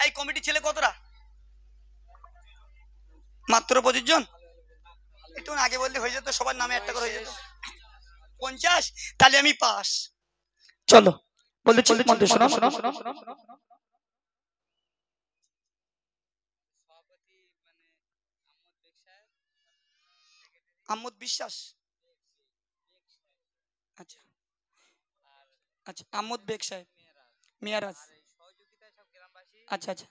এই কমিটি ছেলে কতটা? মাত্র 25 জন। একটু আগে বললে হয়ে যেত, সবার নামে একটা করে হয়ে যেত। 50? তাহলে আমি পাস। চলো বলেছি মধ্যে শোনো। আহমদ বিশ্বাস, আচ্ছা আচ্ছা, আহমদ বেগ সাহেব, মিয়ারাজ, আচ্ছা আচ্ছা,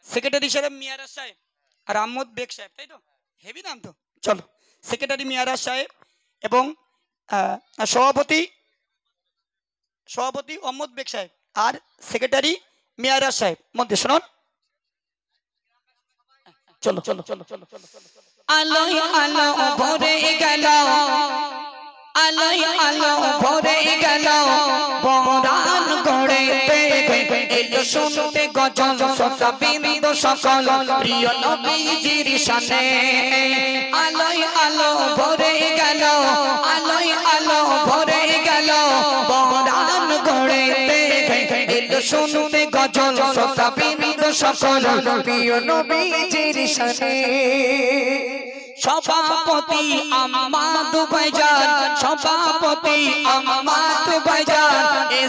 সেক্রেটারি সাহেব মিয়ারাজ সাহেব আর আহমদ বেগ সাহেব, তাই তো? হেভি নাম তো। চলো, সেক্রেটারি মিয়ারাজ সাহেব এবং সভাপতি সভাপতি আহমদ বেগ সাহেব আর সেক্রেটারি মিয়ারাজ সাহেব, মধ্যে শুনুন। চলো চলো চলো চলো চলো। আলোয় আলো ভরে গেল, আলোয় আলো ভরে গেল, বরান গড়েতে এলো শুনতে গজল শ্রোতা বিন্দ সকল প্রিয় নবীজির শানে। আলোয় আলো ভরে গেল, আলোয় আলো ভরে গেল, বরান গড়েতে এলো শুনতে গজল শ্রোতা বিন্দ সকল প্রিয় নবীজির শানে। সভাপতি আম্মাদ ভাইজান, সভাপতি আম্মাদ ভাইজান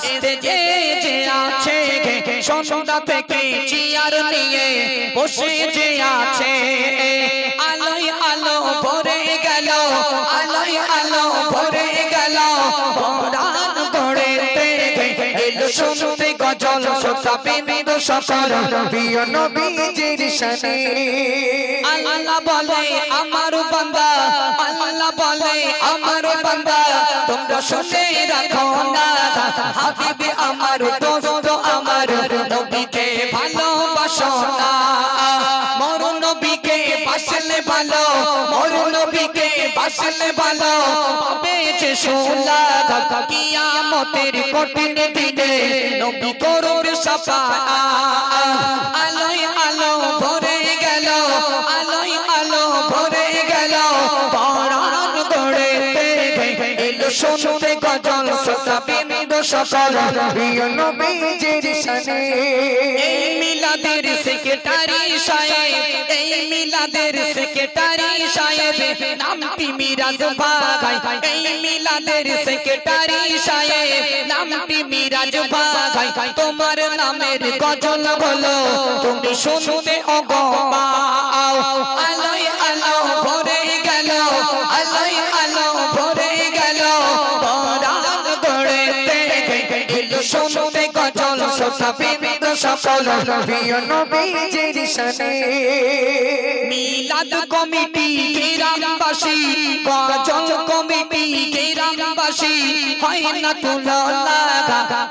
স্টেজে যে আছে, সন্ধ্যা থেকে চেয়ার নিয়ে বসে যে আছে। আলোয় আলো ভরে গেল, আলোয় আলো ভরে গেল, বরান গড়েতে এলো শুনতে গজল শ্রোতা বিন্দ সকল প্রিয় নবীজির শানে। আল্লাহ বলে আমার বান্দা, আল্লাহ বলে আমার বান্দা, তোমরা শুনে রাখো না, হাবিবে আমার দোস্ত আমার নবীকে ভালোবাসো না। মোর নবীকে বাসলে ভালো, মোর নবীকে বাসলে ভালো, পাবে যে সুলাদ কিয়ামতের কঠিন দিনে নবী করবে সাফাআত। আলোয় আলো ভরে গেল, আলোয় আলো ভরে গেল, বরান গড়েতে এলো শুনতে গজল শ্রোতা বিন্দ সকল প্রিয় নবীজির শানে। এই মিলাদের সেক্রেটারি সাহেব, এই মিলাদের সেক্রেটারি সাহেব নামটি মিরাজ ভাই, এই মিলাদের সেক্রেটারি সাহেব নামটি মিরাজ ভাই। তোমার নামের গজল হলো তুমি শুনতে অগমাও। আলোয় আলো ভরে গেল, আলোয় আলো ভরে গেল, বরান গড়েতে এলো শুনতে গজল শ্রোতা বিন্দ সকল প্রিয় নবীজির শানে। মিলাদ কমিটি গ্রামবাসী, গজল কমিটি গ্রামবাসী, হয় না তুলনা,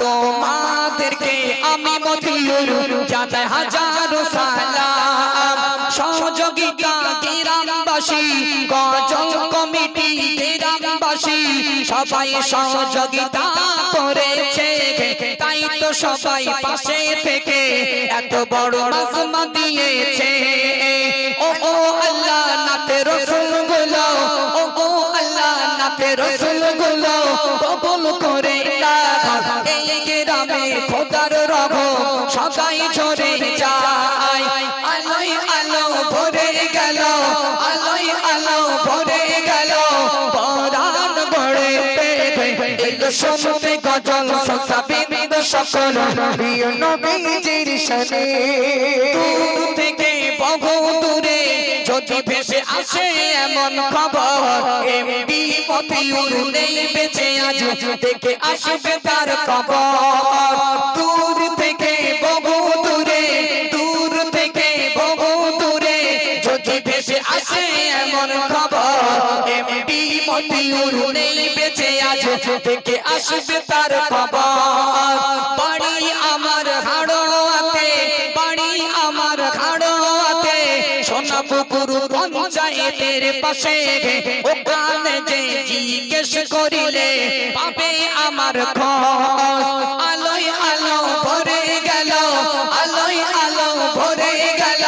তোমাদেরকে আমি মতিউর জানাই হাজারো সালাম। সহযোগিতা গ্রামবাসী, গজল কমিটি গ্রামবাসী সবাই সহযোগিতা করেছে, তাই তো সবাই পাশে থেকে এত বড় নাজমা দিয়েছে। ও ও আল্লাহ নাতে রসুল গুলো, ও ও আল্লাহ নাতে রসুল গুলো কবুল করে না। এই গ্রামে খোদার রব সদাই ঝরে যায়। আলোয় আলো ভরে গেল, আলোয় আলো ভরে গেল, বরান গড়েতে এলো শুনতে গজল শ্রোতা বিন্দ সকল প্রিয় নবীজির শানে। দূর থেকে বহু দূরে যদি ভেসে আসে এমন খবর, এমপি মতিউর নেই বেঁচে আজ, দেখে আসবে তার খবর। দূর থেকে বহু দূরে, দূর থেকে বহু দূরে যদি ভেসে আসে এমন খবর, এমপি মতিউর নেই বেঁচে আজ, দেখে আসবে তার খবর। বাড়ি আমার হাড়োয়াতে, বাড়ি আমার হাড়োয়াতে, সোনাপুকুর পঞ্চায়েতের পাশে, ওখানে যে জিজ্ঞেস করিলে পাবে আমার খোঁজ। আলোয় আলো ভরে গেল, আলোয় আলো ভরে গেল,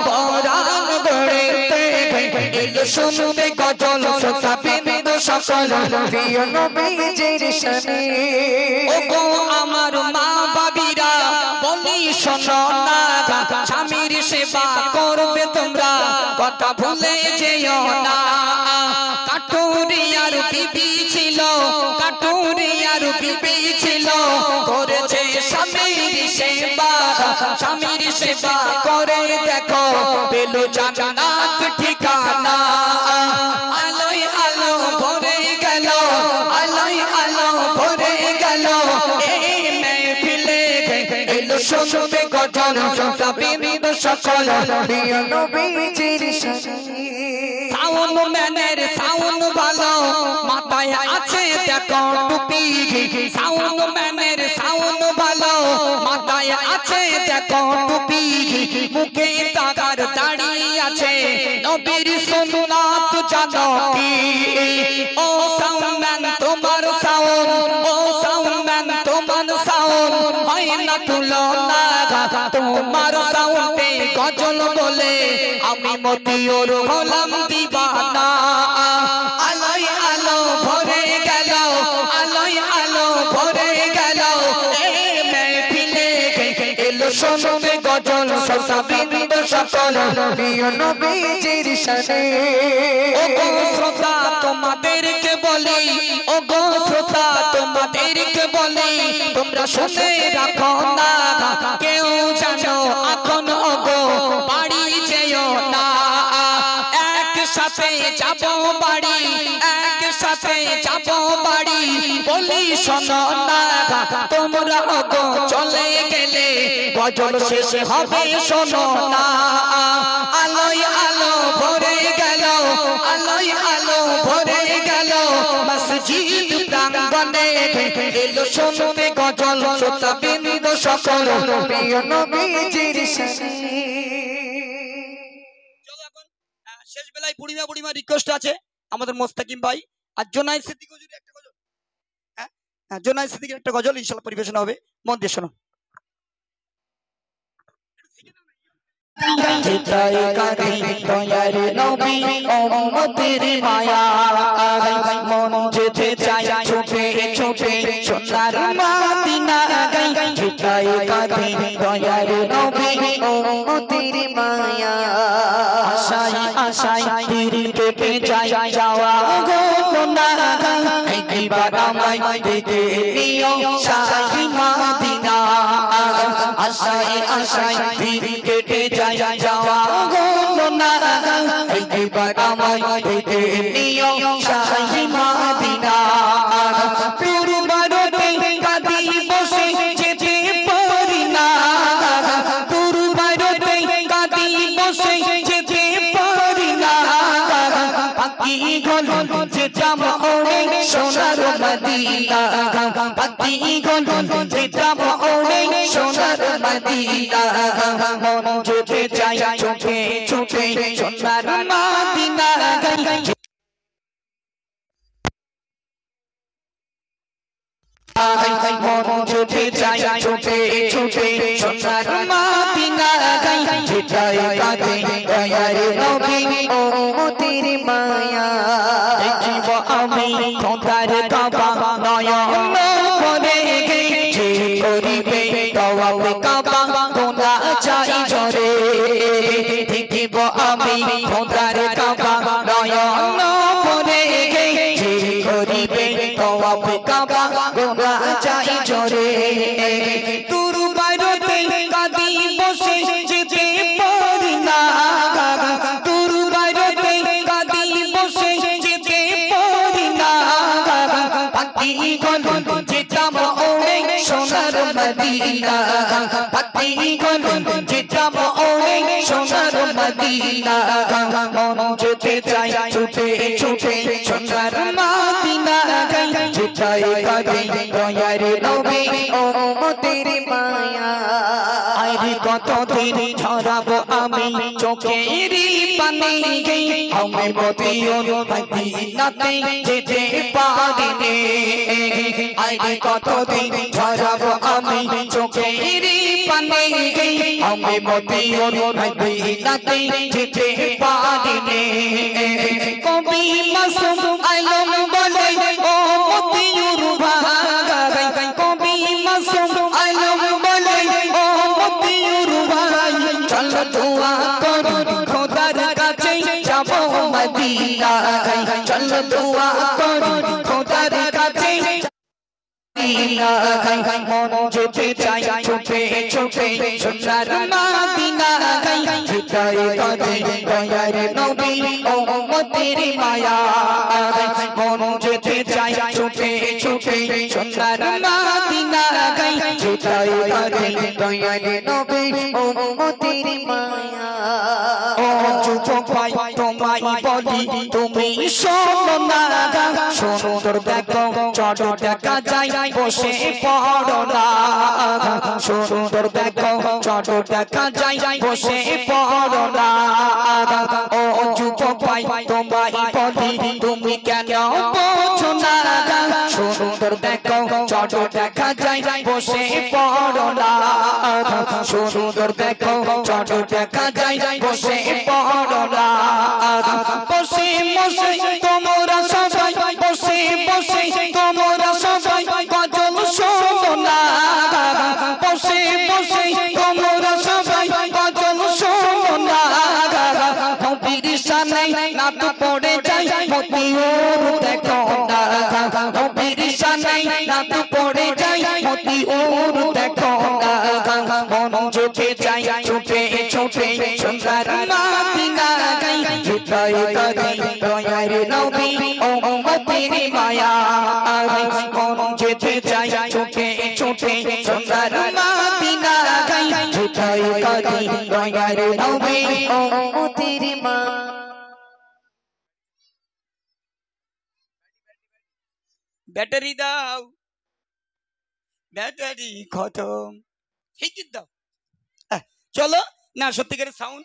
বরান গড়েতে এলো শুনতে গজল শ্রোতা বিন্দ সকল প্রিয় নবীজির শানে। ও গো আমার মা বাবিরা, দিয়া বলি শোনো না স্বামীর সেবা করবে তোমরা কথা ভুলে যেও না কাটুরিয়ার বিবি ছিল কাটুরিয়ার বিবি ছিল করেছে স্বামীর সেবা স্বামীর সেবা করে দেখো পেল জান্নাত ঠিকানা আলোয় আলো ভরে গেল আলোয় আলো ভরে গেল এই মেহফিলে এলো শুনবে গজল শোনাবেন সকল প্রিয় নবীজির শানে সাউন্ড ম্যানের সাউন্ড ভালো মাথায় আছে দেখো টুপি সাউন্ড ম্যানের সাউন্ড ভালো মাথায় আছে দেখো টুপি মুখে তাকার দাড়ি আছে নবীর সুন্নাত জানো কি ও সাউন্ড ম্যান তোমার সাউন্ড ও সাউন্ড ম্যান তোমার সাউন্ড হয় না তুলনা তোমার সাউন্ডে গজল বলে আমি মতিউর হলাম দিবানা আলোয় আলো ভরে গেল আলোয় আলো ভরে গেল এই মেহফিলে এলো শুনবে গজল শোনাবেন সকল প্রিয় নবীজির শানে ও গো শ্রোতা তোমাদেরকে বলি ও গো শ্রোতা তোমাদেরকে বলি তোমরা শুনে রাখো না কেউ জানো এখন ওগো বাড়ি যেও না একসাথে যাবো বাড়ি একসাথে যাবো বাড়ি বলি শোনো না তোমরা ওগো চলে গেলে গজল শেষ হবে শোনো না আলোয় আলো ভরে গেল আলোয় আলো ভরে গেল মসজিদ প্রাঙ্গণে এলো শুনবে গজল শ্রোতাবৃন্দ সকল প্রিয় নবীজির শানে শেষ বেলায় বুড়িমা রিকোয়েস্ট আছে আমাদের মোস্তাকিম ভাই আর জোনায়েদ সিদ্দিকী হুজুরের একটা গজল হ্যাঁ জোনায়েদ সিদ্দিকীর একটা গজল ইনশাআল্লাহ পরিবেশন হবে মন দিয়ে শোনো চিতাই কাঁদি দয়ার নবী উম্মতের মায়া মন যেতে চাই ছুটে ছুটে সোনার মদিনা গাই চিতাই কাঁদি দয়ার নবী উম্মতের মায়া আশাই আশাই দিল কেটে যায় যাওয়া গো না একবার আমায় দেখে নিও শাহী মদিনা আশাই আশাই দিল কেটে যায় যাওয়া গো না একবার আমায় দেখে নিও শাহী মদিনা পূর্বরতে কাঁদি বসে যেতে পারি না পূর্বরতে কাঁদি বসে যেতে পারি না পাখি গল যেতাম ওরে সোনার মদিনা পাখি গল যেতাম ওরে সোনার মদিনা মন যেতে চাই চোখে চোখে সোনার মদিনা মন যেতে চাই চোখে চোখে সোনার মদিনা যেটাই কাঁদে দয়ার নবী উম্মতের মায়া দেখিব আমি খোদার কাবা নয়ন ভরে যে করিবে তওয়াব কাবা গোনা চাই জরে দেখিব আমি খোদার কাবা নয়ন ভরে যে করিবে তওয়াব কাবা গোনা চাই জরে তোর বাইরতে কাঁদি বসে যেতে পারি না তোর বাইরতে কাঁদি বসে যেতে পারি না পাখি গল যেতাম ওরে সোনার মদিনা পাখি গল যেতাম ওরে সোনার মদিনা মন যেতে চাই ছুটে ছুটে সোনার মদিনা যেটাই কাঁদে দয়ার নবী উম্মতের মায়া আরে কতদিন ঝরাবো আমি চোখের পানি আমি মতিউর মদিনাতে যেতে পারিনি আরে কতদিন ঝরাবো আমি চোখের পানি আমি মতিউর মদিনাতে যেতে পারিনি কবি মাসুম আলম বলে ও মতিউর ভাগাই কবি মাসুম আলম বলে চলো দোয়া করি খোদার কাছে যাব মদিনা চলো দোয়া করি খোদার কাছে মন যেতে চাই ছুটে ছুটে সোনার মদিনা হৃদয় কাঁদে দয়ার নবী উম্মতের মায়া মন যেতে চাই ছুটে ছুটে সোনার মদিনা হৃদয় কাঁদে দয়ার নবী উম্মতের মায়া ও যুবক ভাই তোমায় বলি তুমি শোনো না সুন্দর দেখো চট দেখা যায় বসে পড়ো না সুন্দর দেখো চট দেখা যায় বসে পড়ো না ও যুবক ভাই তোমায় বলি তুমি কেন বোঝো না সুন্দর দেখো চট দেখা যায় বসে পড়ো না সুন্দর দেখো চট দেখা যায় বসে পড়ো না বসে বসে তোমরা সবাই বসে বসে তোমরা সবাই গজল শোনো না বসে বসে তোমরা সবাই গজল শোনো না নবীর শানে নাত পড়ে যায় মতিউর দেখো না নবীর শানে নাত পড়ে যায় মতিউর দেখো না মন যেতে চাই ছুটে ছুটে সোনার মদিনা হৃদয় কাঁদে দয়ার নবী উম্মতের মায়া মন যেতে চাই ছুটে ছুটে সোনার মদিনা হৃদয় কাঁদে দয়ার নবী উম্মতের মায়া ব্যাটারি দাও, ব্যাটারি খতম। ঠিক দাও। চলো না সত্যিকারের সাউন্ড